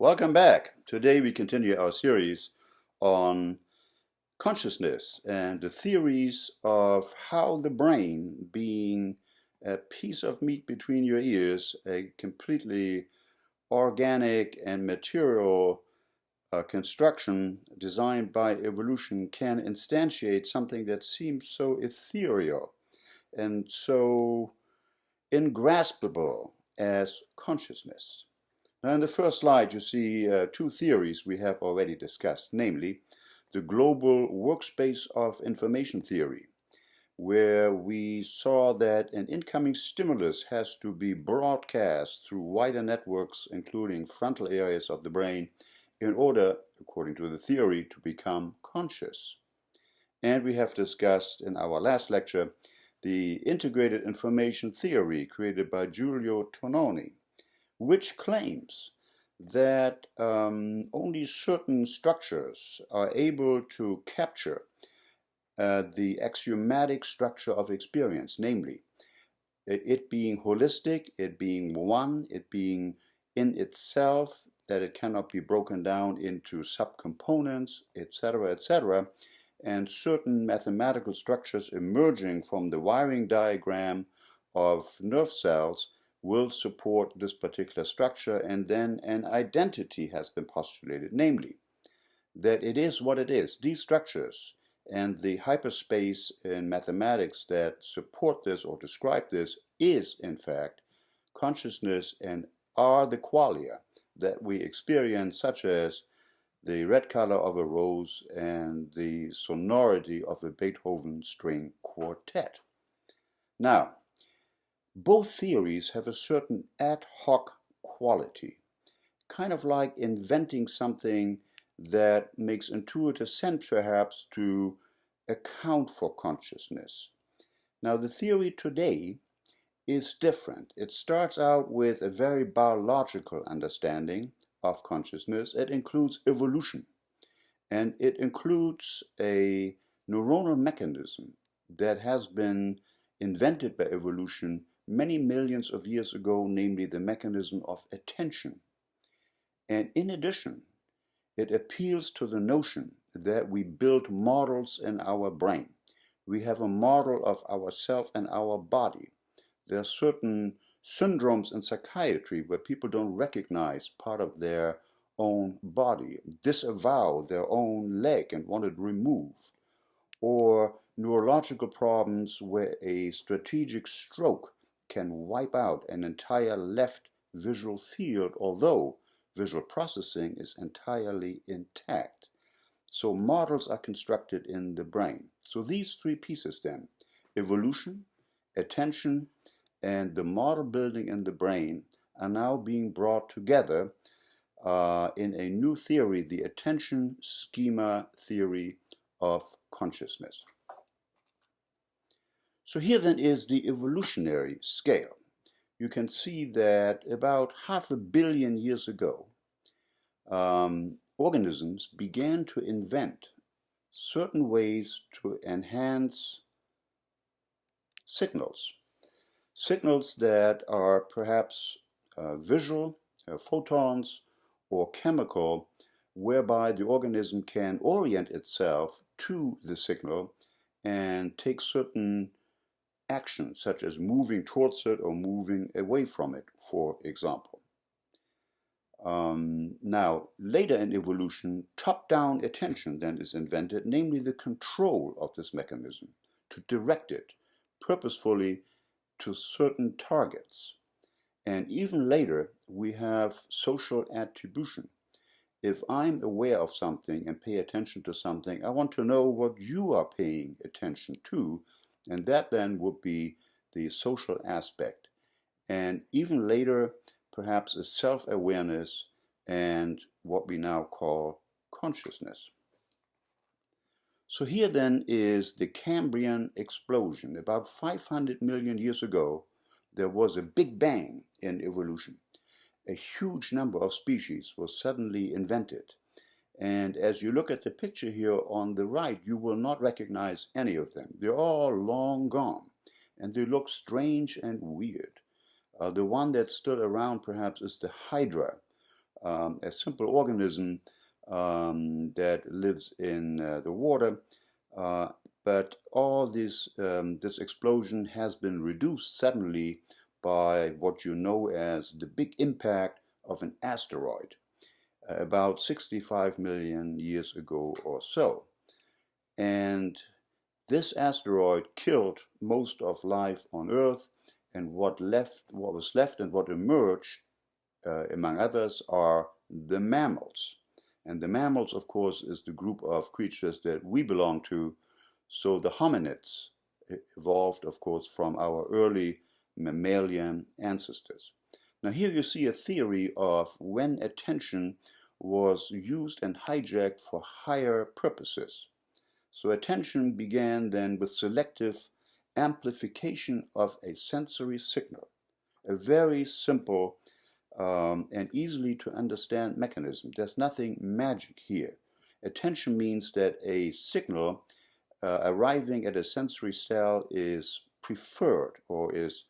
Welcome back. Today we continue our series on consciousness and the theories of how the brain, being a piece of meat between your ears, a completely organic and material construction designed by evolution, can instantiate something that seems so ethereal and so ingraspable as consciousness. Now, in the first slide, you see two theories we have already discussed, namely the global workspace of information theory, where we saw that an incoming stimulus has to be broadcast through wider networks, including frontal areas of the brain, in order, according to the theory, to become conscious. And we have discussed in our last lecture the integrated information theory created by Giulio Tononi, which claims that only certain structures are able to capture the axiomatic structure of experience, namely it being holistic, it being one, it being in itself, that it cannot be broken down into subcomponents, etc., and certain mathematical structures emerging from the wiring diagram of nerve cells will support this particular structure, and then an identity has been postulated, namely that it is what it is. These structures and the hyperspace in mathematics that support this or describe this is, in fact, consciousness and are the qualia that we experience, such as the red color of a rose and the sonority of a Beethoven string quartet. Now, both theories have a certain ad hoc quality, kind of like inventing something that makes intuitive sense, perhaps, to account for consciousness. Now, the theory today is different. It starts out with a very biological understanding of consciousness. It includes evolution, and it includes a neuronal mechanism that has been invented by evolution many millions of years ago, namely the mechanism of attention. And in addition, it appeals to the notion that we build models in our brain. We have a model of ourself and our body. There are certain syndromes in psychiatry where people don't recognize part of their own body, disavow their own leg and want it removed, or neurological problems where a strategic stroke can wipe out an entire left visual field, although visual processing is entirely intact. So models are constructed in the brain. So these three pieces then, evolution, attention, and the model building in the brain, are now being brought together in a new theory, the attention schema theory of consciousness. So here then is the evolutionary scale. You can see that about 500 million years ago, organisms began to invent certain ways to enhance signals. Signals that are perhaps visual, photons, or chemical, whereby the organism can orient itself to the signal and take certain actions, such as moving towards it or moving away from it, for example. Now, later in evolution, top-down attention then is invented, namely the control of this mechanism, to direct it purposefully to certain targets. And even later, we have social attribution. If I'm aware of something and pay attention to something, I want to know what you are paying attention to, and that then would be the social aspect. And even later, perhaps a self-awareness and what we now call consciousness. So here then is the Cambrian explosion. About 500 million years ago, there was a big bang in evolution. A huge number of species was suddenly invented. And as you look at the picture here on the right, you will not recognize any of them. They're all long gone, and they look strange and weird. The one that's still around perhaps is the Hydra, a simple organism that lives in the water, but all this explosion has been reduced suddenly by what you know as the big impact of an asteroid about 65 million years ago or so. And this asteroid killed most of life on Earth, and what was left and what emerged, among others, are the mammals. And the mammals, of course, is the group of creatures that we belong to. So the hominids evolved, of course, from our early mammalian ancestors. Now here you see a theory of when attention was used and hijacked for higher purposes. So attention began then with selective amplification of a sensory signal, a very simple and easily to understand mechanism. There's nothing magic here. Attention means that a signal arriving at a sensory cell is preferred or is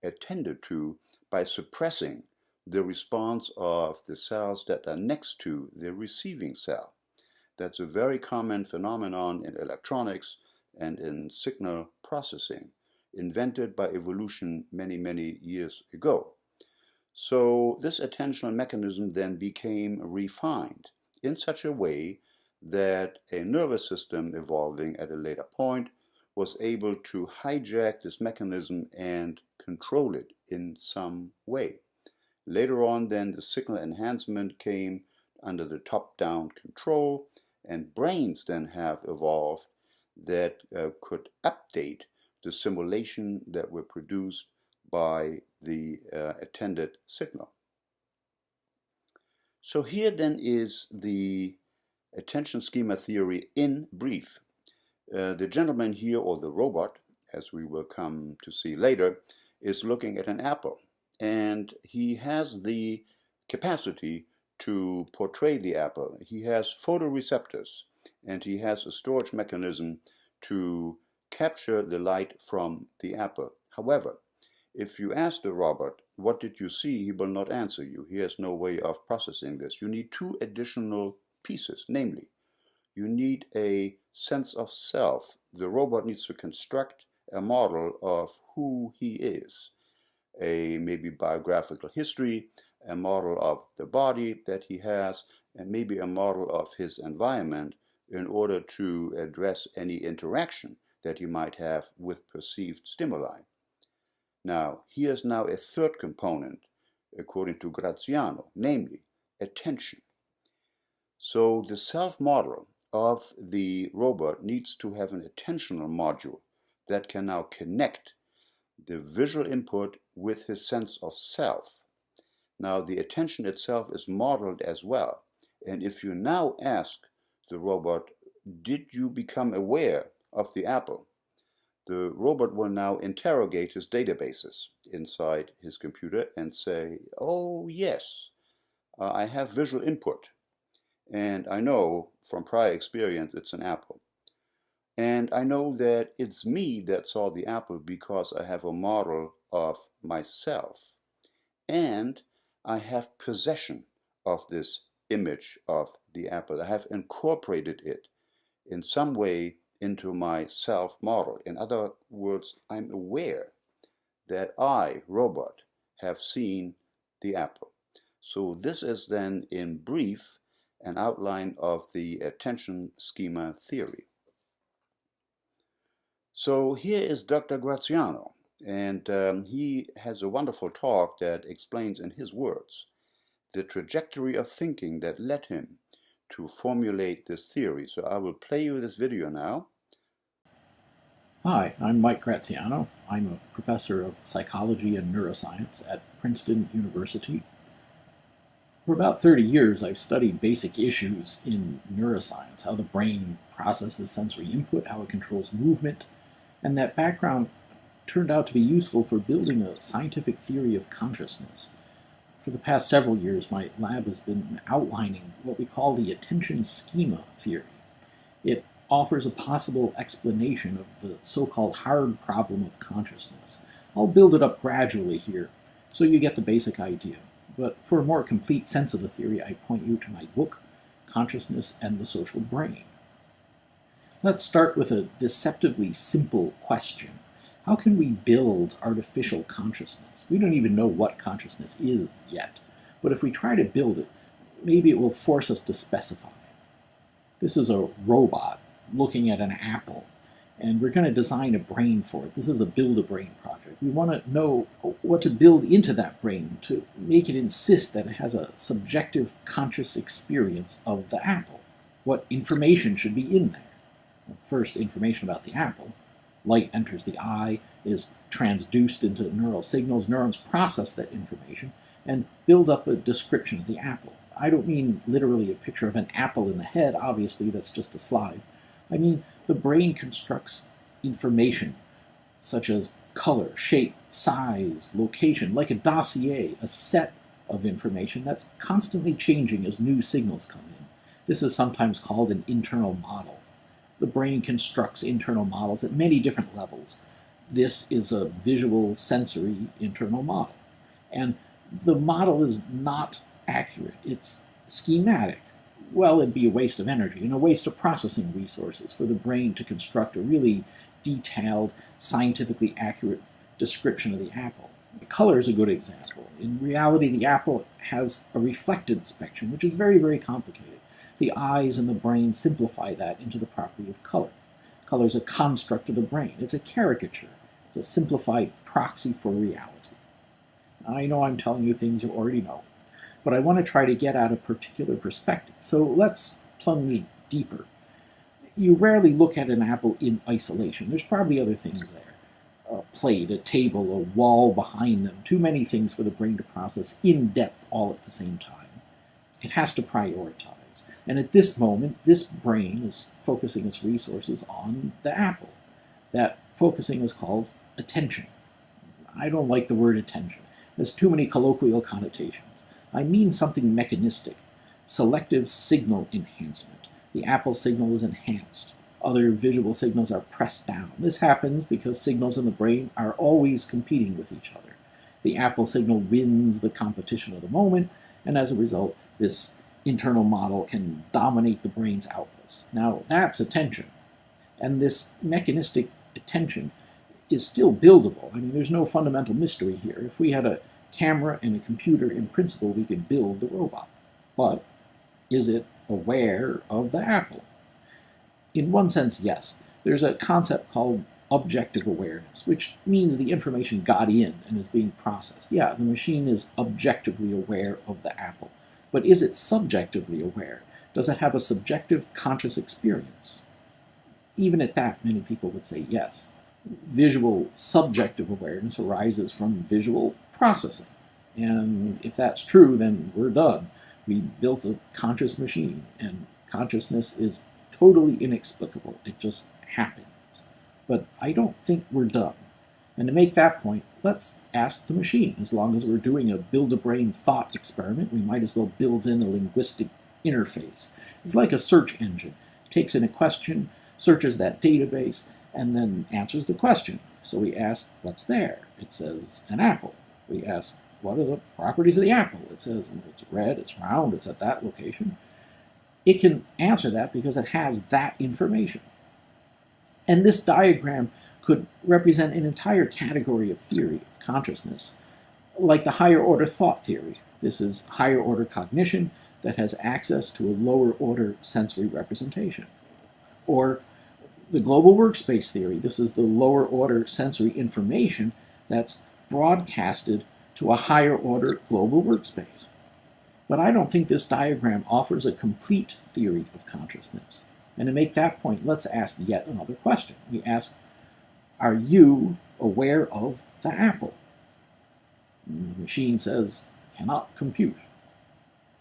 attended to by suppressing the response of the cells that are next to the receiving cell. That's a very common phenomenon in electronics and in signal processing, invented by evolution many, many years ago. So this attentional mechanism then became refined in such a way that a nervous system evolving at a later point was able to hijack this mechanism and control it in some way. Later on then the signal enhancement came under the top-down control, and brains then have evolved that could update the simulation that were produced by the attended signal. So here then is the attention schema theory in brief. The gentleman here, or the robot, as we will come to see later, is looking at an apple, and he has the capacity to portray the apple. He has photoreceptors, and he has a storage mechanism to capture the light from the apple. However, if you ask the robot, what did you see, he will not answer you. He has no way of processing this. You need two additional pieces, namely, you need a sense of self. The robot needs to construct a model of who he is, a maybe biographical history, a model of the body that he has, and maybe a model of his environment in order to address any interaction that he might have with perceived stimuli. Now, here's now a third component, according to Graziano, namely attention. So the self-model of the robot needs to have an attentional module that can now connect the visual input with his sense of self. Now the attention itself is modeled as well, and if you now ask the robot, did you become aware of the apple? The robot will now interrogate his databases inside his computer and say, oh yes, I have visual input, and I know from prior experience it's an apple. And I know that it's me that saw the apple because I have a model of myself. And I have possession of this image of the apple. I have incorporated it in some way into my self-model. In other words, I'm aware that I, robot, have seen the apple. So this is then, in brief, an outline of the attention schema theory. So here is Dr. Graziano, and he has a wonderful talk that explains in his words the trajectory of thinking that led him to formulate this theory. So I will play you this video now. Hi, I'm Mike Graziano. I'm a professor of psychology and neuroscience at Princeton University. For about 30 years, I've studied basic issues in neuroscience, how the brain processes sensory input, how it controls movement, and that background turned out to be useful for building a scientific theory of consciousness. For the past several years, my lab has been outlining what we call the attention schema theory. It offers a possible explanation of the so-called hard problem of consciousness. I'll build it up gradually here, so you get the basic idea. but for a more complete sense of the theory, I point you to my book, Consciousness and the Social Brain. Let's start with a deceptively simple question. How can we build artificial consciousness? We don't even know what consciousness is yet, but if we try to build it, maybe it will force us to specify. This is a robot looking at an apple, and we're going to design a brain for it. This is a build-a-brain project. We want to know what to build into that brain to make it insist that it has a subjective conscious experience of the apple. What information should be in there? First, information about the apple. Light enters the eye, is transduced into neural signals. Neurons process that information and build up a description of the apple. I don't mean literally a picture of an apple in the head. Obviously, that's just a slide. I mean, the brain constructs information such as color, shape, size, location, like a dossier, a set of information that's constantly changing as new signals come in. This is sometimes called an internal model. The brain constructs internal models at many different levels. This is a visual sensory internal model. And the model is not accurate. It's schematic. Well, it'd be a waste of energy and a waste of processing resources for the brain to construct a really detailed, scientifically accurate description of the apple. The color is a good example. In reality, the apple has a reflected spectrum, which is very, very complicated. The eyes and the brain simplify that into the property of color. Color is a construct of the brain. It's a caricature. It's a simplified proxy for reality. I know I'm telling you things you already know, but I want to try to get at a particular perspective. So let's plunge deeper. You rarely look at an apple in isolation. There's probably other things there. A plate, a table, a wall behind them. Too many things for the brain to process in depth all at the same time. It has to prioritize. And at this moment, this brain is focusing its resources on the apple. That focusing is called attention. I don't like the word attention. There's too many colloquial connotations. I mean something mechanistic. Selective signal enhancement. The apple signal is enhanced. Other visual signals are pressed down. This happens because signals in the brain are always competing with each other. The apple signal wins the competition of the moment, and as a result, this internal model can dominate the brain's outputs. Now, that's attention. And this mechanistic attention is still buildable. I mean, there's no fundamental mystery here. If we had a camera and a computer, in principle, we could build the robot. But is it aware of the apple? In one sense, yes. There's a concept called objective awareness, which means the information got in and is being processed. Yeah, the machine is objectively aware of the apple. But is it subjectively aware? Does it have a subjective conscious experience? Even at that, many people would say yes. Visual subjective awareness arises from visual processing. And if that's true, then we're done. We built a conscious machine, and consciousness is totally inexplicable. It just happens. But I don't think we're done. And to make that point, let's ask the machine. As long as we're doing a build-a-brain thought experiment, we might as well build in a linguistic interface. It's like a search engine. It takes in a question, searches that database, and then answers the question. So we ask, what's there? It says, an apple. We ask, what are the properties of the apple? It says, it's red, it's round, it's at that location. It can answer that because it has that information. And this diagram could represent an entire category of theory of consciousness, like the higher order thought theory. This is higher order cognition that has access to a lower order sensory representation. Or the global workspace theory. This is the lower order sensory information that's broadcasted to a higher order global workspace. But I don't think this diagram offers a complete theory of consciousness. And to make that point, let's ask yet another question. We ask, are you aware of the apple? And the machine says, cannot compute.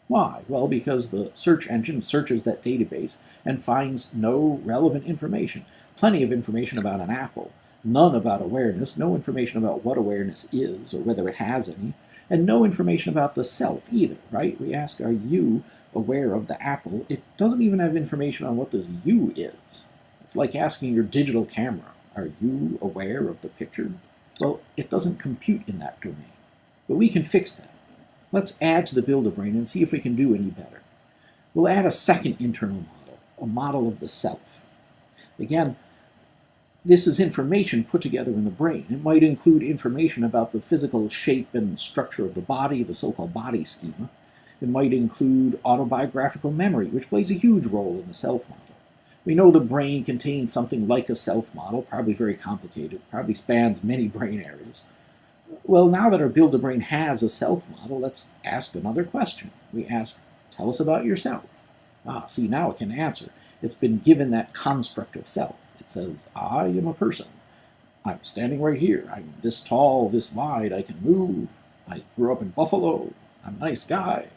Why? Well, because the search engine searches that database and finds no relevant information. Plenty of information about an apple, none about awareness, no information about what awareness is or whether it has any, and no information about the self either, right? We ask, are you aware of the apple? It doesn't even have information on what this you is. It's like asking your digital camera, are you aware of the picture? Well, it doesn't compute in that domain. But we can fix that. Let's add to the Build-A-Brain and see if we can do any better. We'll add a second internal model, a model of the self. Again, this is information put together in the brain. It might include information about the physical shape and structure of the body, the so-called body schema. It might include autobiographical memory, which plays a huge role in the self model. We know the brain contains something like a self model, probably very complicated, probably spans many brain areas. Well, now that our Build-A-Brain has a self model, let's ask another question. We ask, tell us about yourself. See, now it can answer. It's been given that construct of self. It says, I am a person. I'm standing right here. I'm this tall, this wide. I can move. I grew up in Buffalo. I'm a nice guy.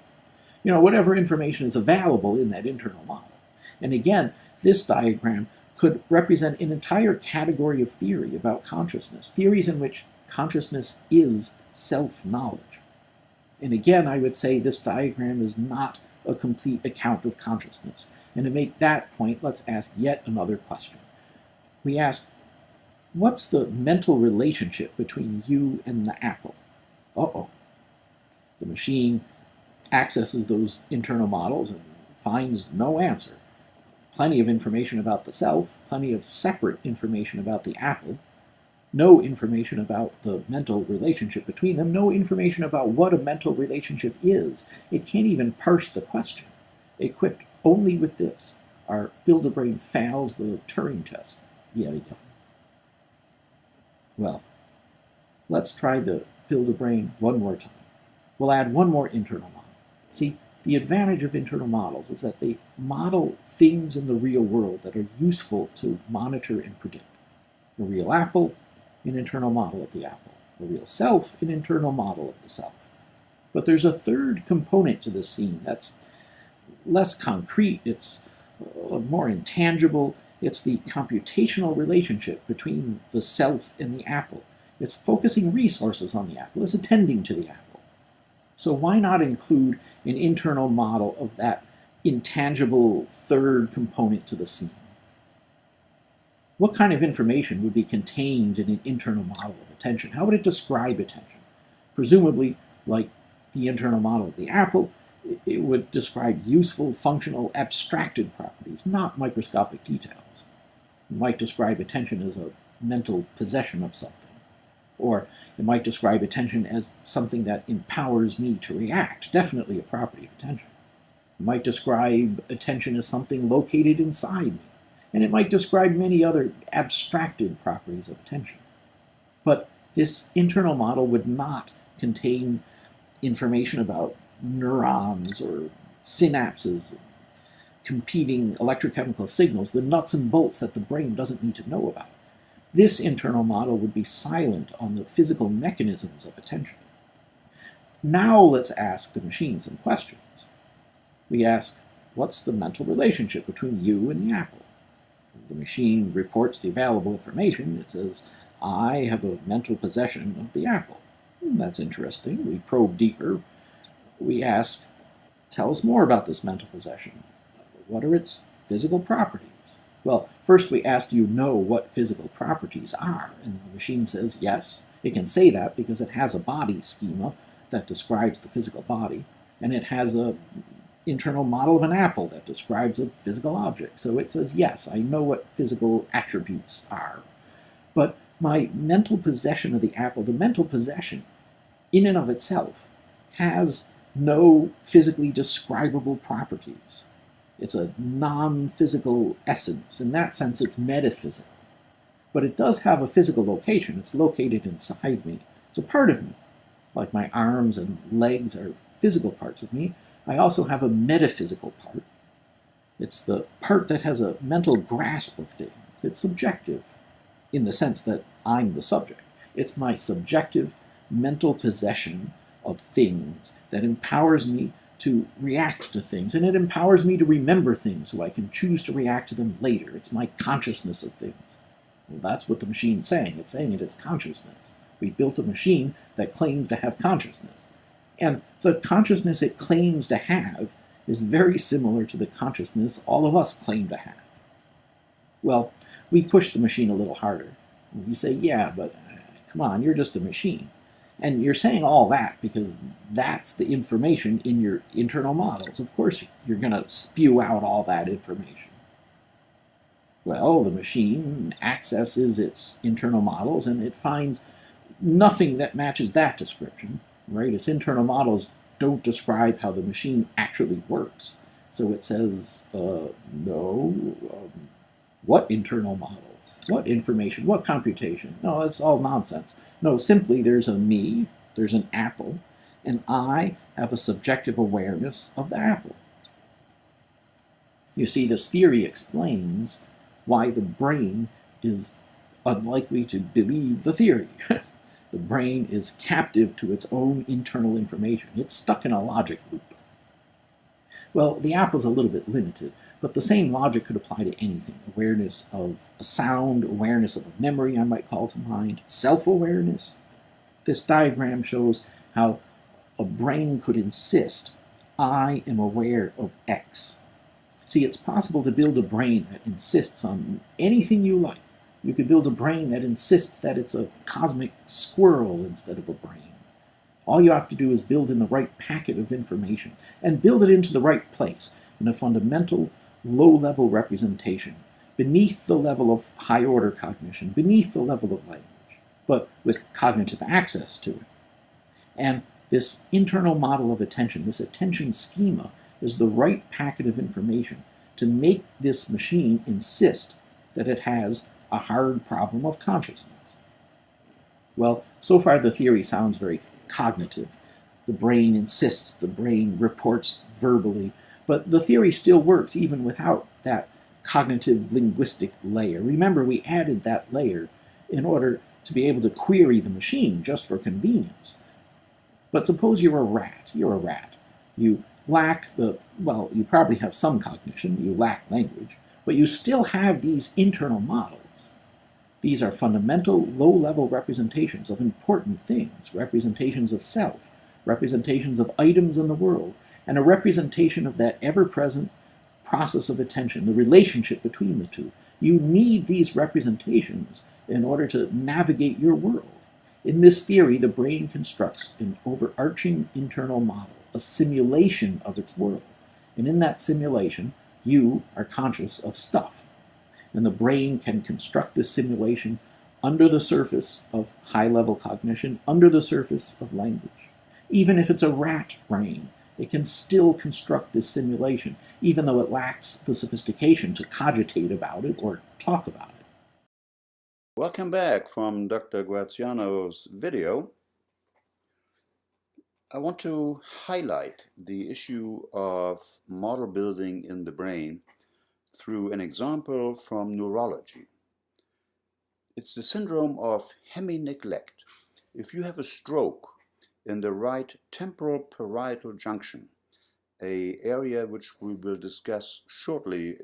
Whatever information is available in that internal model. And again, this diagram could represent an entire category of theory about consciousness, theories in which consciousness is self-knowledge. And again, I would say this diagram is not a complete account of consciousness. And to make that point, let's ask yet another question. We ask, what's the mental relationship between you and the apple? Uh-oh. The machine accesses those internal models and finds no answer. Plenty of information about the self, plenty of separate information about the apple, no information about the mental relationship between them, no information about what a mental relationship is. It can't even parse the question. Equipped only with this, our Build-A-Brain fails the Turing test yet again. Well, let's try the Build-A-Brain one more time. We'll add one more internal model. See, the advantage of internal models is that they model things in the real world that are useful to monitor and predict. The real apple, an internal model of the apple. The real self, an internal model of the self. But there's a third component to this scene that's less concrete, it's more intangible. It's the computational relationship between the self and the apple. It's focusing resources on the apple. It's attending to the apple. So why not include an internal model of that intangible third component to the scene? What kind of information would be contained in an internal model of attention? How would it describe attention? Presumably, like the internal model of the apple, it would describe useful, functional, abstracted properties, not microscopic details. It might describe attention as a mental possession of something. Or it might describe attention as something that empowers me to react, definitely a property of attention. It might describe attention as something located inside me. And it might describe many other abstracted properties of attention. But this internal model would not contain information about neurons or synapses, competing electrochemical signals, the nuts and bolts that the brain doesn't need to know about. This internal model would be silent on the physical mechanisms of attention. Now let's ask the machine some questions. We ask, what's the mental relationship between you and the apple? The machine reports the available information. It says, I have a mental possession of the apple. That's interesting. We probe deeper. We ask, tell us more about this mental possession. What are its physical properties? Well, first we ask, do you know what physical properties are? And the machine says, yes. It can say that because it has a body schema that describes the physical body, and it has an internal model of an apple that describes a physical object. So it says, yes, I know what physical attributes are. But my mental possession of the apple, the mental possession, in and of itself, has no physically describable properties. It's a non-physical essence. In that sense, it's metaphysical. But it does have a physical location. It's located inside me. It's a part of me. Like my arms and legs are physical parts of me, I also have a metaphysical part. It's the part that has a mental grasp of things. It's subjective in the sense that I'm the subject. It's my subjective mental possession of things that empowers me to react to things, and it empowers me to remember things so I can choose to react to them later. It's my consciousness of things. Well, that's what the machine's saying. It's saying it's consciousness. We built a machine that claims to have consciousness. And the consciousness it claims to have is very similar to the consciousness all of us claim to have. Well, we push the machine a little harder. We say, yeah, but come on, you're just a machine. And you're saying all that because that's the information in your internal models. Of course, you're going to spew out all that information. Well, the machine accesses its internal models and it finds nothing that matches that description, right? Its internal models don't describe how the machine actually works. So it says, no, what internal models? What information? What computation? No, it's all nonsense. No, simply there's a me, there's an apple, and I have a subjective awareness of the apple. You see, this theory explains why the brain is unlikely to believe the theory. The brain is captive to its own internal information. It's stuck in a logic loop. Well, the apple's a little bit limited, but the same logic could apply to anything. Awareness of a sound, awareness of a memory I might call to mind, self-awareness. This diagram shows how a brain could insist, I am aware of X. See, it's possible to build a brain that insists on anything you like. You could build a brain that insists that it's a cosmic squirrel instead of a brain. All you have to do is build in the right packet of information and build it into the right place in a fundamental low-level representation, beneath the level of high-order cognition, beneath the level of language, but with cognitive access to it. And this internal model of attention, this attention schema, is the right packet of information to make this machine insist that it has a hard problem of consciousness. Well, so far the theory sounds very cognitive. The brain insists, the brain reports verbally, but the theory still works even without that cognitive linguistic layer. Remember, we added that layer in order to be able to query the machine just for convenience. But suppose you're a rat. You're a rat. You lack well, you probably have some cognition, you lack language, but you still have these internal models. These are fundamental, low-level representations of important things, representations of self, representations of items in the world, and a representation of that ever-present process of attention, the relationship between the two. You need these representations in order to navigate your world. In this theory, the brain constructs an overarching internal model, a simulation of its world. And in that simulation, you are conscious of stuff. And the brain can construct this simulation under the surface of high-level cognition, under the surface of language. Even if it's a rat brain, it can still construct this simulation, even though it lacks the sophistication to cogitate about it or talk about it. Welcome back from Dr. Graziano's video. I want to highlight the issue of model building in the brain through an example from neurology. It's the syndrome of Hemi neglect. If you have a stroke in the right temporal parietal junction, an area which we will discuss shortly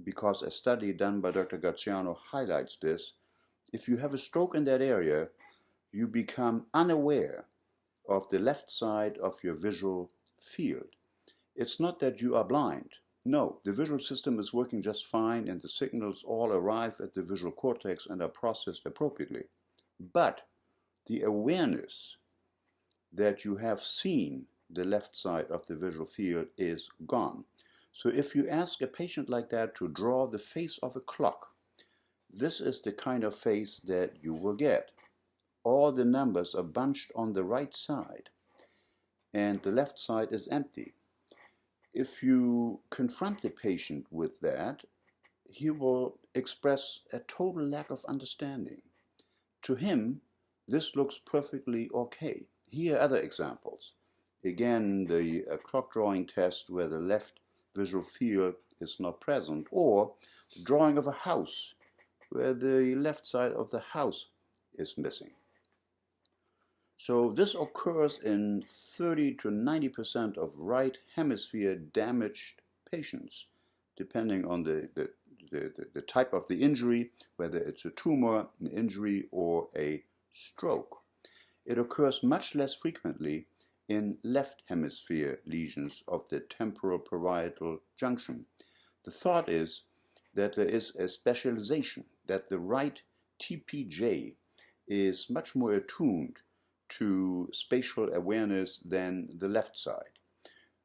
because a study done by Dr. Graziano highlights this, if you have a stroke in that area, you become unaware of the left side of your visual field. It's not that you are blind. No, the visual system is working just fine and the signals all arrive at the visual cortex and are processed appropriately. But the awareness that you have seen the left side of the visual field is gone. So if you ask a patient like that to draw the face of a clock, this is the kind of face that you will get. All the numbers are bunched on the right side and the left side is empty. If you confront the patient with that, he will express a total lack of understanding. To him, this looks perfectly okay. Here are other examples. Again, the clock drawing test where the left visual field is not present, or the drawing of a house where the left side of the house is missing. So this occurs in 30 to 90% of right hemisphere damaged patients, depending on the type of the injury, whether it's a tumor, an injury, or a stroke. It occurs much less frequently in left hemisphere lesions of the temporal parietal junction. The thought is that there is a specialization, that the right TPJ is much more attuned to spatial awareness than the left side.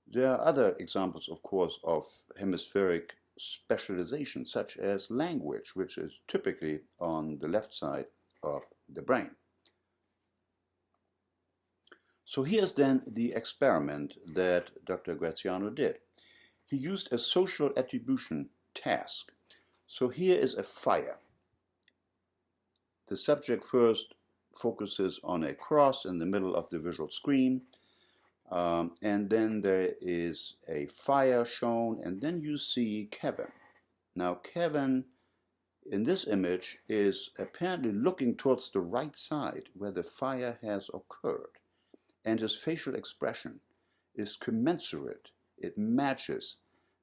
There are other examples, of course, of hemispheric specialization, such as language, which is typically on the left side of the brain. So here's then the experiment that Dr. Graziano did. He used a social attribution task. So here is a fire. The subject first focuses on a cross in the middle of the visual screen, and then there is a fire shown, and then you see Kevin. Now Kevin in this image is apparently looking towards the right side where the fire has occurred, and his facial expression is commensurate. It matches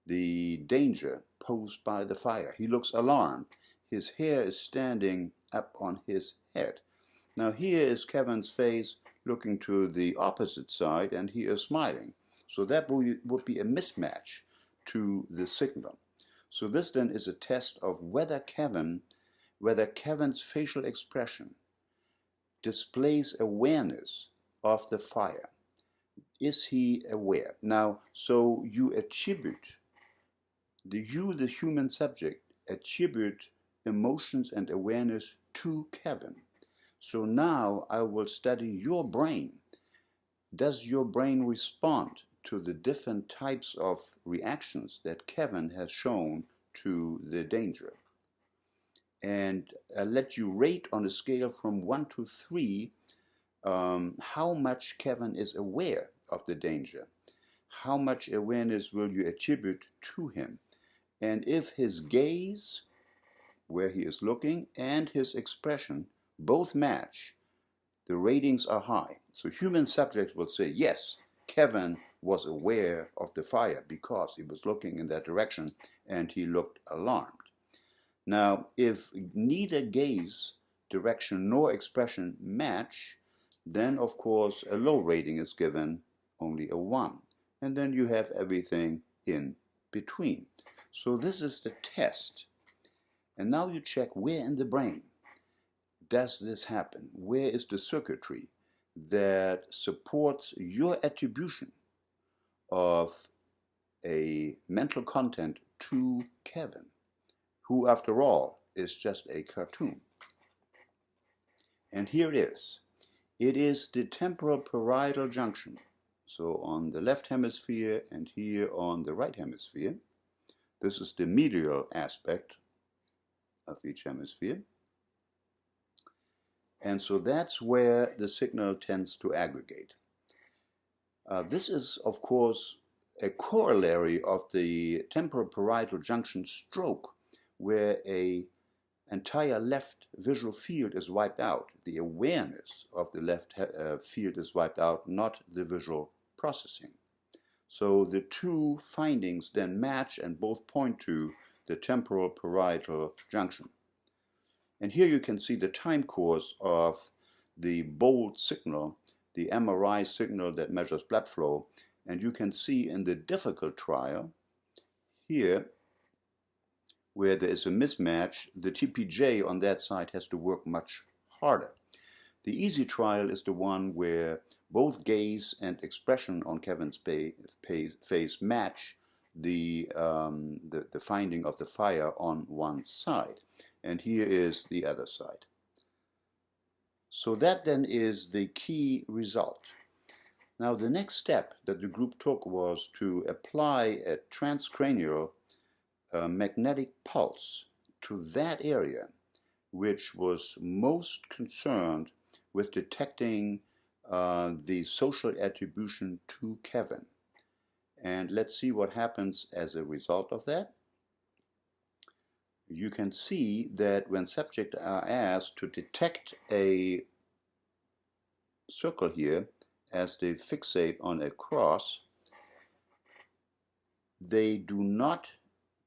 the danger posed by the fire. He looks alarmed. His hair is standing up on his head. Now here is Kevin's face looking to the opposite side, and he is smiling. So that would be a mismatch to the signal. So this then is a test of whether Kevin's facial expression displays awareness of the fire. Is he aware? Now, so you attribute, the human subject, attribute emotions and awareness to Kevin. So now I will study your brain. Does your brain respond to the different types of reactions that Kevin has shown to the danger? And I'll let you rate on a scale from 1 to 3 how much Kevin is aware of the danger. How much awareness will you attribute to him? And if his gaze, where he is looking, and his expression both match, the ratings are high. So human subjects will say, yes, Kevin was aware of the fire because he was looking in that direction and he looked alarmed. Now, if neither gaze, direction, nor expression match, then of course a low rating is given, only a 1. And then you have everything in between. So this is the test. And now you check where in the brain does this happen? Where is the circuitry that supports your attribution of a mental content to Kevin, who after all is just a cartoon? And here it is. It is the temporal parietal junction. So on the left hemisphere and here on the right hemisphere. This is the medial aspect of each hemisphere. And so that's where the signal tends to aggregate. This is, of course, a corollary of the temporal parietal junction stroke, where an entire left visual field is wiped out. The awareness of the left field is wiped out, not the visual processing. So the two findings then match and both point to the temporal parietal junction. And here you can see the time course of the bold signal, the MRI signal that measures blood flow. And you can see in the difficult trial here, where there is a mismatch, the TPJ on that side has to work much harder. The easy trial is the one where both gaze and expression on Kevin's face match the finding of the fire on one side. And here is the other side. So that then is the key result. Now the next step that the group took was to apply a transcranial magnetic pulse to that area which was most concerned with detecting the social attribution to Kevin. And let's see what happens as a result of that. You can see that when subjects are asked to detect a circle here as they fixate on a cross, they do not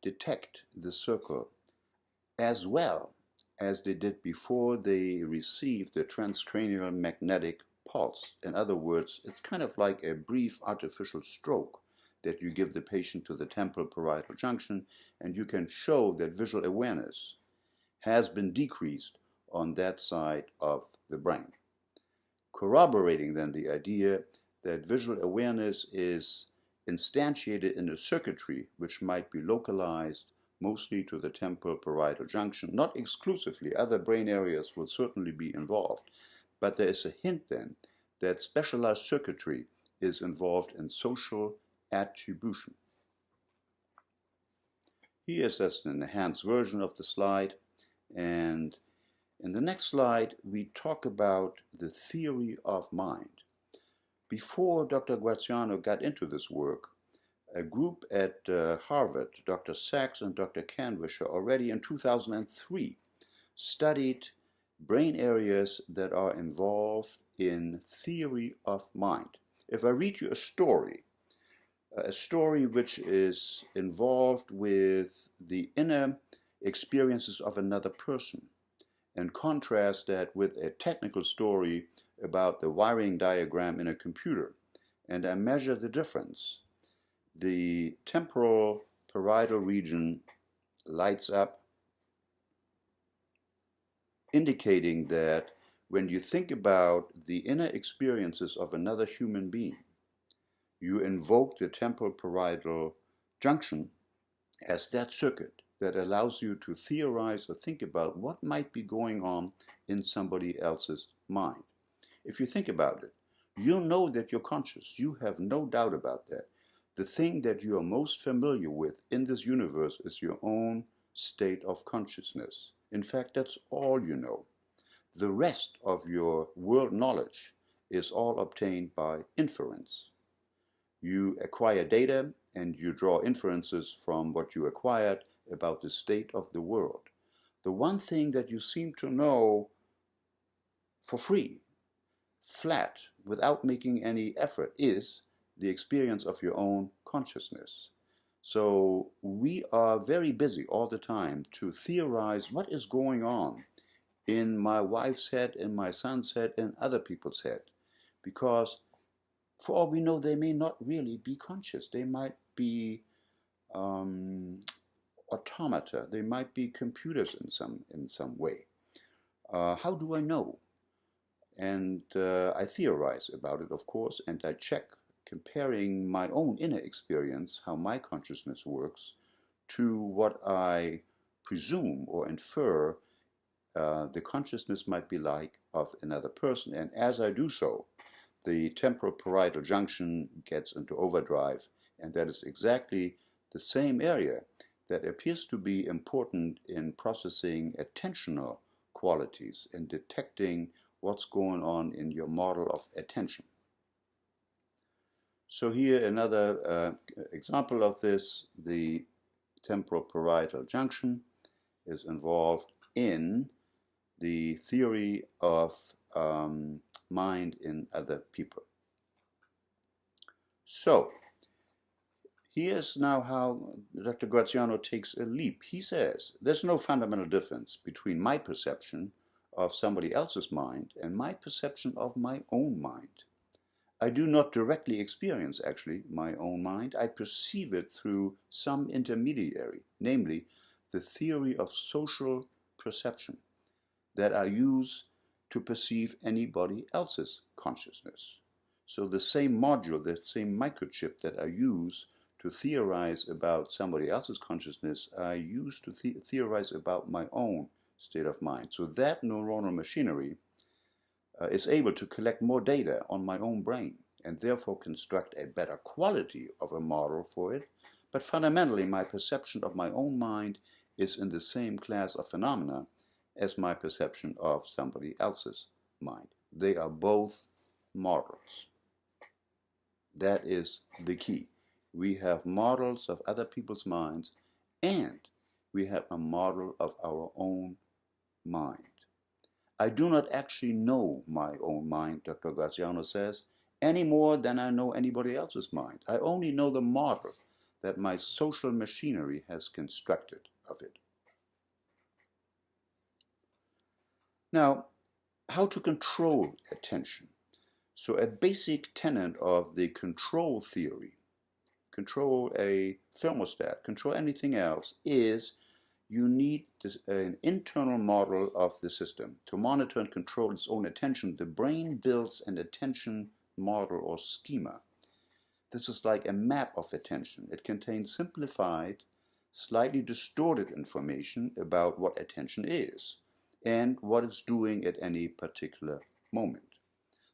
detect the circle as well as they did before they received the transcranial magnetic pulse. In other words, it's kind of like a brief artificial stroke that you give the patient to the temporal parietal junction, and you can show that visual awareness has been decreased on that side of the brain. corroborating then the idea that visual awareness is instantiated in a circuitry which might be localized mostly to the temporal parietal junction, not exclusively. Other brain areas will certainly be involved, but there is a hint then that specialized circuitry is involved in social attribution. Here is just an enhanced version of the slide, and in the next slide we talk about the theory of mind. Before Dr. Graziano got into this work, a group at Harvard, Dr. Sachs and Dr. Canwisher, already in 2003 studied brain areas that are involved in theory of mind. If I read you a story which is involved with the inner experiences of another person, and contrast that with a technical story about the wiring diagram in a computer, and I measure the difference, the temporal parietal region lights up, indicating that when you think about the inner experiences of another human being, you invoke the temporal parietal junction as that circuit that allows you to theorize or think about what might be going on in somebody else's mind. If you think about it, you know that you're conscious. You have no doubt about that. The thing that you are most familiar with in this universe is your own state of consciousness. In fact, that's all you know. The rest of your world knowledge is all obtained by inference. You acquire data and you draw inferences from what you acquired about the state of the world. The one thing that you seem to know for free, flat, without making any effort, is the experience of your own consciousness. So we are very busy all the time to theorize what is going on in my wife's head, in my son's head, in other people's head. Because for all we know, they may not really be conscious. They might be automata. They might be computers in some way. How do I know? And I theorize about it, of course, and I check, comparing my own inner experience, how my consciousness works, to what I presume or infer the consciousness might be like of another person. And as I do so, the temporal parietal junction gets into overdrive, and that is exactly the same area that appears to be important in processing attentional qualities and detecting what's going on in your model of attention. So here another example of this, the temporal parietal junction is involved in the theory of mind in other people. So here's now how Dr. Graziano takes a leap. He says there's no fundamental difference between my perception of somebody else's mind and my perception of my own mind. I do not directly experience, actually, my own mind. I perceive it through some intermediary, namely the theory of social perception that I use to perceive anybody else's consciousness. So the same module, the same microchip that I use to theorize about somebody else's consciousness, I use to theorize about my own state of mind. So that neuronal machinery is able to collect more data on my own brain and therefore construct a better quality of a model for it. But fundamentally, my perception of my own mind is in the same class of phenomena as my perception of somebody else's mind. They are both models. That is the key. We have models of other people's minds, and we have a model of our own mind. I do not actually know my own mind, Dr. Graziano says, any more than I know anybody else's mind. I only know the model that my social machinery has constructed of it. Now, how to control attention? So a basic tenet of the control theory, control a thermostat, control anything else, is you need an internal model of the system. To monitor and control its own attention, the brain builds an attention model or schema. This is like a map of attention. It contains simplified, slightly distorted information about what attention is and what it's doing at any particular moment.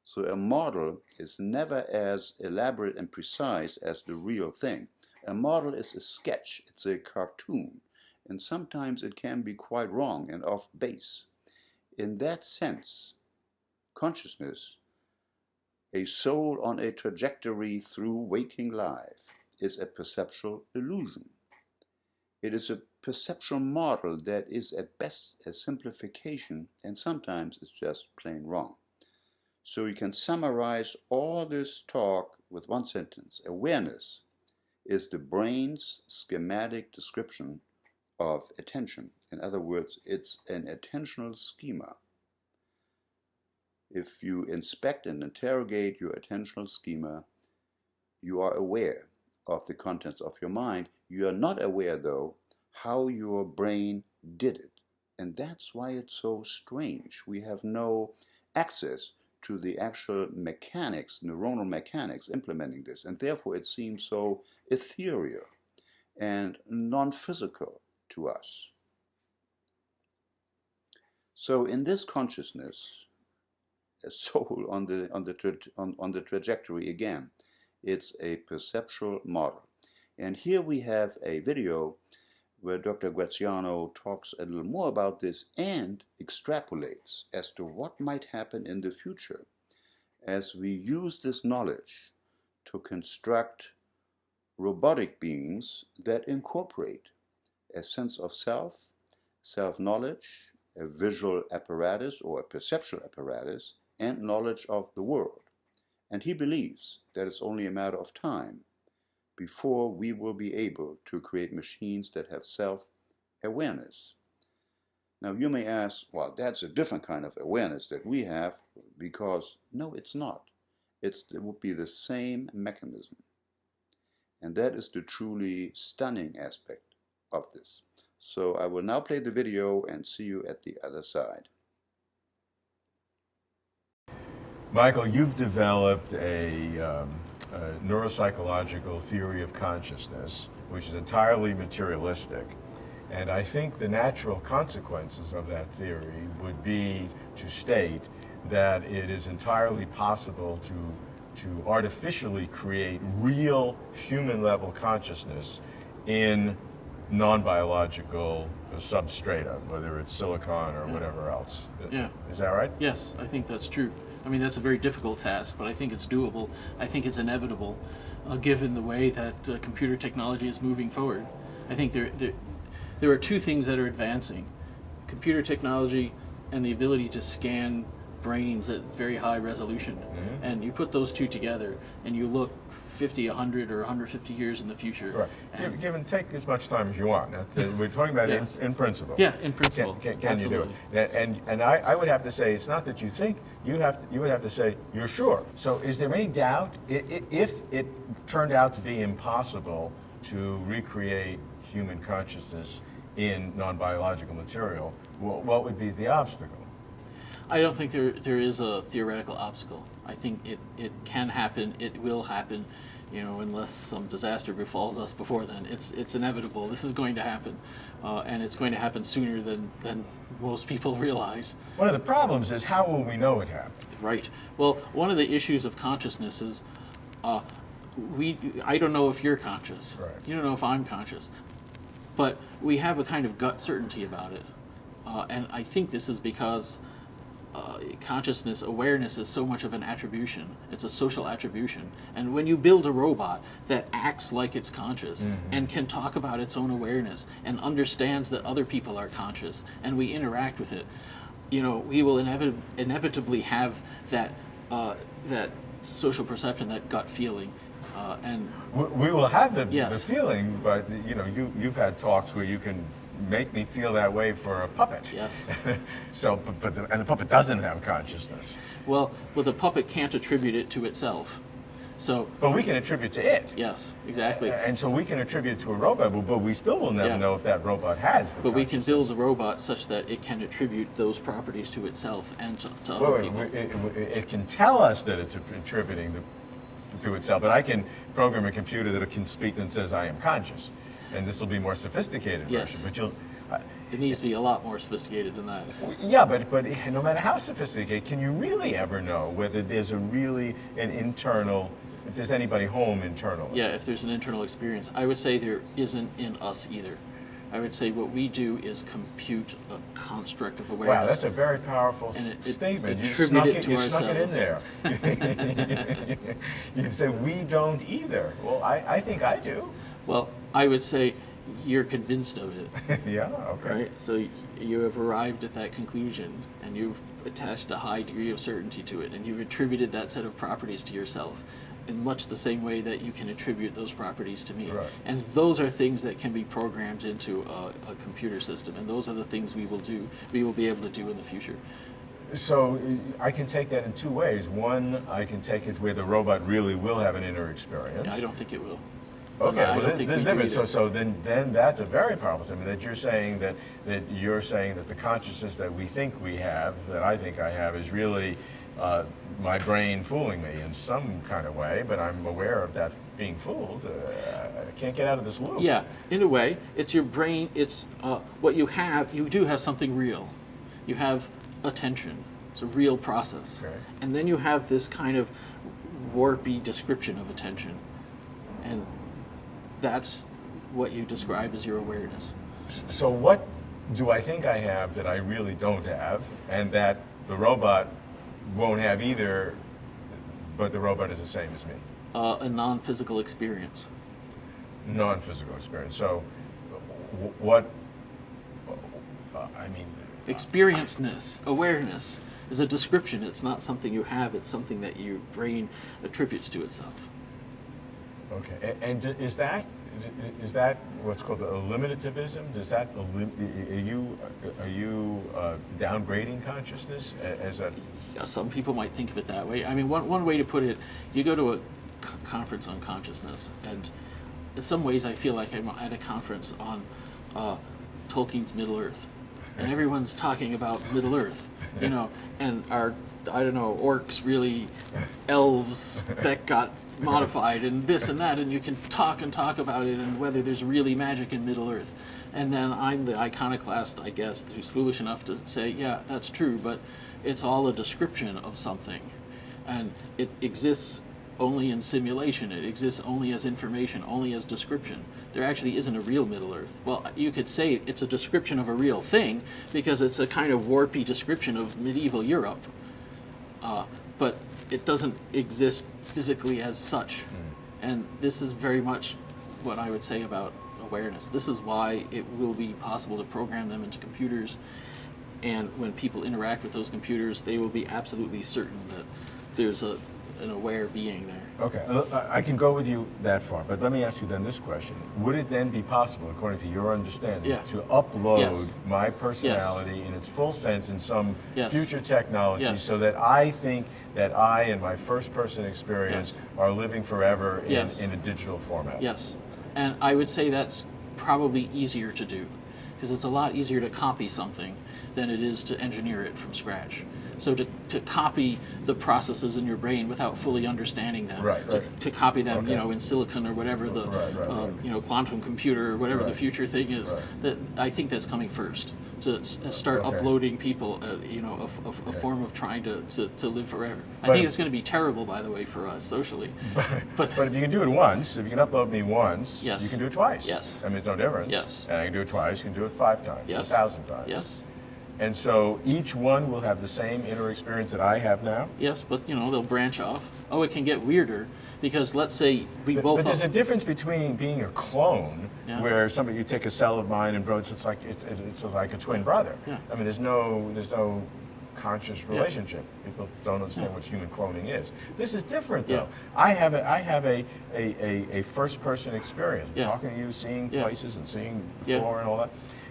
So a model is never as elaborate and precise as the real thing. A model is a sketch, it's a cartoon, and sometimes it can be quite wrong and off base. In that sense, consciousness, a soul on a trajectory through waking life, is a perceptual illusion. It is a perceptual model that is at best a simplification, and sometimes it's just plain wrong. So you can summarize all this talk with one sentence. Awareness is the brain's schematic description of attention. In other words, it's an attentional schema. If you inspect and interrogate your attentional schema, you are aware of the contents of your mind. You are not aware, though, how your brain did it. And that's why it's so strange. We have no access to the actual mechanics, neuronal mechanics implementing this, and therefore it seems so ethereal and non-physical to us. So in this consciousness, a soul on the trajectory again, it's a perceptual model. And here we have a video where Dr. Graziano talks a little more about this and extrapolates as to what might happen in the future as we use this knowledge to construct robotic beings that incorporate a sense of self, self-knowledge, a visual apparatus or a perceptual apparatus, and knowledge of the world. And he believes that it's only a matter of time before we will be able to create machines that have self-awareness. Now you may ask, well, that's a different kind of awareness that we have, because no, it's not. It would be the same mechanism. And that is the truly stunning aspect of this. So I will now play the video and see you at the other side. Michael, you've developed a neuropsychological theory of consciousness, which is entirely materialistic. And I think the natural consequences of that theory would be to state that it is entirely possible to artificially create real human-level consciousness in non-biological substrata, whether it's silicon or whatever else. Yeah. Is that right? Yes, I think that's true. I mean, that's a very difficult task, but I think it's doable. I think it's inevitable, given the way that computer technology is moving forward. I think there are two things that are advancing: computer technology and the ability to scan brains at very high resolution. Mm-hmm. And you put those two together, and you look 50, 100, or 150 years in the future. Right. Give and take as much time as you want. We're talking about yes. in principle. Yeah, in principle. Can you do it? And I would have to say, it's not that you think, you would have to say, you're sure. So is there any doubt, if it turned out to be impossible to recreate human consciousness in non-biological material, what would be the obstacle? I don't think there is a theoretical obstacle. I think it can happen, it will happen, unless some disaster befalls us before then. It's inevitable. This is going to happen, and it's going to happen sooner than most people realize. One of the problems is, how will we know it happened? Right. Well, one of the issues of consciousness is, I don't know if you're conscious. Right. You don't know if I'm conscious. But we have a kind of gut certainty about it. And I think this is because consciousness, awareness is so much of an attribution. It's a social attribution. And when you build a robot that acts like it's conscious and can talk about its own awareness and understands that other people are conscious and we interact with it, we will inevitably have that social perception, that gut feeling. And we will have the yes. feeling, but you've had talks where you can make me feel that way for a puppet. Yes. So, and the puppet doesn't have consciousness. Well, the puppet can't attribute it to itself. So, But we can attribute to it. yes, exactly. And so we can attribute to a robot, but we still will never Yeah. know if that robot has the But we can consciousness. build a robot such that it can attribute those properties to itself and to other Wait, people. it can tell us that it's attributing to itself, but I can program a computer that can speak and says, I am conscious. And this will be more sophisticated Yes. version. But you'll, It needs to be a lot more sophisticated than that. yeah, but no matter how sophisticated, can you really ever know whether there's an internal, if there's anybody home internally? Yeah, if there's an internal experience. I would say there isn't in us either. I would say what we do is compute a construct of awareness. Wow, that's a very powerful And statement. You attribute snuck it it, to you snuck it in ourselves. there. You say, we don't either. Well, I think I do. Well, I would say you're convinced of it, Yeah, okay. right? So you have arrived at that conclusion, and you've attached a high degree of certainty to it, and you've attributed that set of properties to yourself in much the same way that you can attribute those properties to me. Right. And those are things that can be programmed into a computer system, and those are the things we will be able to do in the future. So I can take that in two ways. One, I can take it where the robot really will have an inner experience. I don't think it will. Okay, I well, don't think there's we do difference. either. So then that's a very powerful thing. That you're saying that the consciousness that we think we have, that I think I have, is really my brain fooling me in some kind of way. But I'm aware of that being fooled. I can't get out of this loop. Yeah, in a way, it's your brain. It's what you have. You do have something real. You have attention. It's a real process. Okay. And then you have this kind of warpy description of attention, and that's what you describe as your awareness. So what do I think I have that I really don't have, and that the robot won't have either, but the robot is the same as me? A non-physical experience. Non-physical experience. So what, I mean... Experienceness, awareness, is a description. It's not something you have. It's something that your brain attributes to itself. Okay, and is that what's called eliminativism? Does that are you downgrading consciousness as a? Yeah, some people might think of it that way. I mean, one way to put it, you go to a conference on consciousness, and in some ways I feel like I'm at a conference on Tolkien's Middle Earth, and everyone's talking about Middle Earth, you know, and our, I don't know, orcs really, elves that got modified and this and that, and you can talk about it and whether there's really magic in Middle Earth. And then I'm the iconoclast, I guess, who's foolish enough to say, yeah, that's true, but it's all a description of something. And it exists only in simulation. It exists only as information, only as description. There actually isn't a real Middle Earth. Well, you could say it's a description of a real thing because it's a kind of warpy description of medieval Europe. But it doesn't exist physically as such. And this is very much what I would say about awareness. This is why it will be possible to program them into computers, and when people interact with those computers, they will be absolutely certain that there's an aware being there. Okay, I can go with you that far, but let me ask you then this question. Would it then be possible, according to your understanding, Yeah. to upload Yes. my personality in its full sense in some Yes. future technology Yes. so that I think that I and my first person experience Yes. are living forever Yes. in a digital format? Yes, and I would say that's probably easier to do, because it's a lot easier to copy something than it is to engineer it from scratch. So to copy the processes in your brain without fully understanding them, Right, right. To copy them, Okay. you know, in silicon or whatever the, Right. you know, quantum computer or whatever the Right. future thing is, Right. that I think that's coming first. To start Okay. uploading people, you know, a Okay. form of trying to live forever. I But- think it's going to be terrible, by the way, for us socially. But if you can do it once, if you can upload me once, Yes. you can do it twice. Yes. I mean, it's no difference. Yes. And I can do it twice, you can do it 5 times, Yes. 1,000 times. Yes. And so each one will have the same inner experience that I have now? Yes, but you know, they'll branch off. Oh, it can get weirder because let's say we both. But there's a difference between being a clone, Yeah. where somebody, you take a cell of mine and it's like it's like a twin brother. Yeah. I mean, there's no conscious relationship. People don't understand what human cloning is. This is different, though. Yeah. I have a first person experience. Yeah. Talking to you, seeing Yeah. places and seeing Yeah. floor and all that.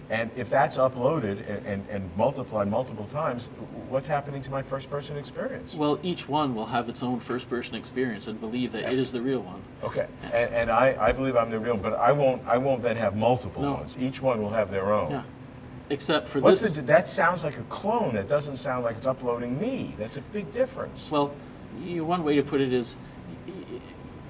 And if that's uploaded and multiplied multiple times, what's happening to my first-person experience? Well, each one will have its own first-person experience and believe that it is the real one. Okay, and I believe I'm the real, but I won't then have multiple No. ones. Each one will have their own. Yeah. Except for What's this. that sounds like a clone. That doesn't sound like it's uploading me. That's a big difference. Well, one way to put it is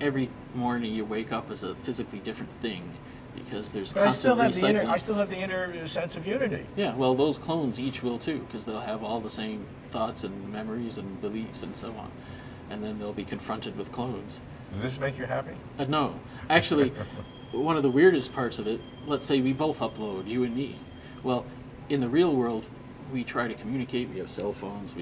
every morning you wake up as a physically different thing because there's But constant recycling. I still have the inner sense of unity. Yeah, well, those clones each will too, because they'll have all the same thoughts and memories and beliefs and so on. And then they'll be confronted with clones. Does this make you happy? No. Actually, one of the weirdest parts of it, let's say we both upload, you and me. Well, in the real world, we try to communicate, we have cell phones,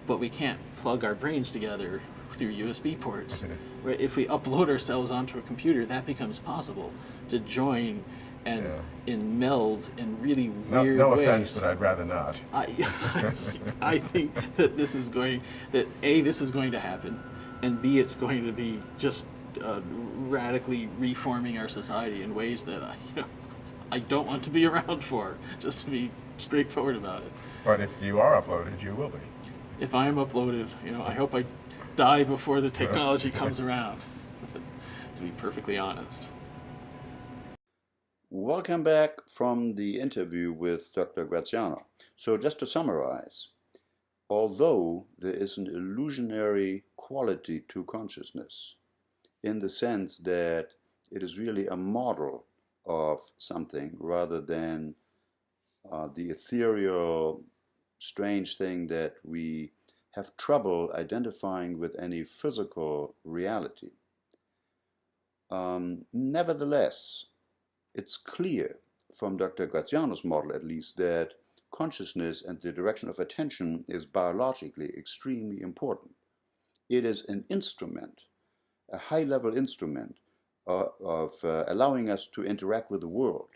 but we can't plug our brains together through USB ports. Right? If we upload ourselves onto a computer, that becomes possible to join and meld in really weird no ways. offense, but I'd rather not. I think that this is going to happen, and B, it's going to be just radically reforming our society in ways that I don't want to be around for, just to be straightforward about it. But if you are uploaded, you will be. If I am uploaded, I hope I die before the technology comes around, to be perfectly honest. Welcome back from the interview with Dr. Graziano. So just to summarize, although there is an illusionary quality to consciousness, in the sense that it is really a model of something rather than the ethereal, strange thing that we have trouble identifying with any physical reality. Nevertheless, it's clear from Dr. Graziano's model at least that consciousness and the direction of attention is biologically extremely important. It is an instrument, a high-level instrument of allowing us to interact with the world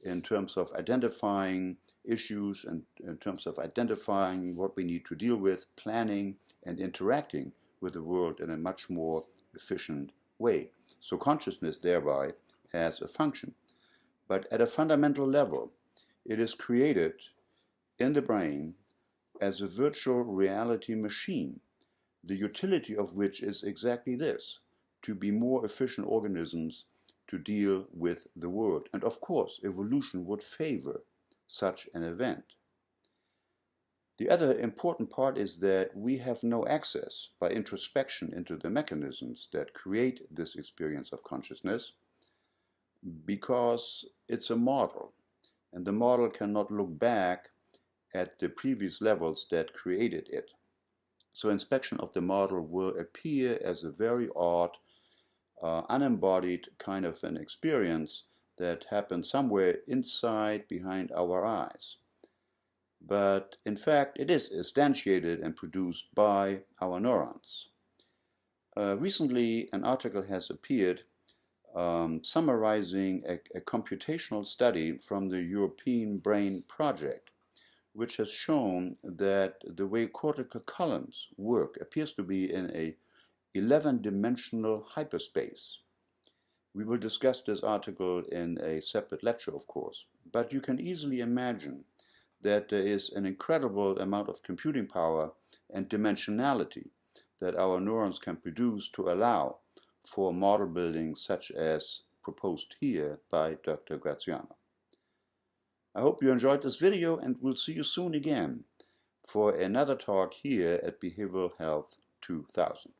in terms of identifying issues and in terms of identifying what we need to deal with, planning and interacting with the world in a much more efficient way. So consciousness thereby has a function. But at a fundamental level, it is created in the brain as a virtual reality machine, the utility of which is exactly this: to be more efficient organisms to deal with the world. And of course, evolution would favor such an event. The other important part is that we have no access by introspection into the mechanisms that create this experience of consciousness, because it's a model, and the model cannot look back at the previous levels that created it. So inspection of the model will appear as a very odd, unembodied kind of an experience that happens somewhere inside behind our eyes. But in fact, it is instantiated and produced by our neurons. Recently, an article has appeared summarizing a computational study from the European Brain Project, which has shown that the way cortical columns work appears to be in a 11-dimensional hyperspace. We will discuss this article in a separate lecture, of course, but you can easily imagine that there is an incredible amount of computing power and dimensionality that our neurons can produce to allow for model building such as proposed here by Dr. Graziano. I hope you enjoyed this video, and we'll see you soon again for another talk here at Behavioral Health 2000.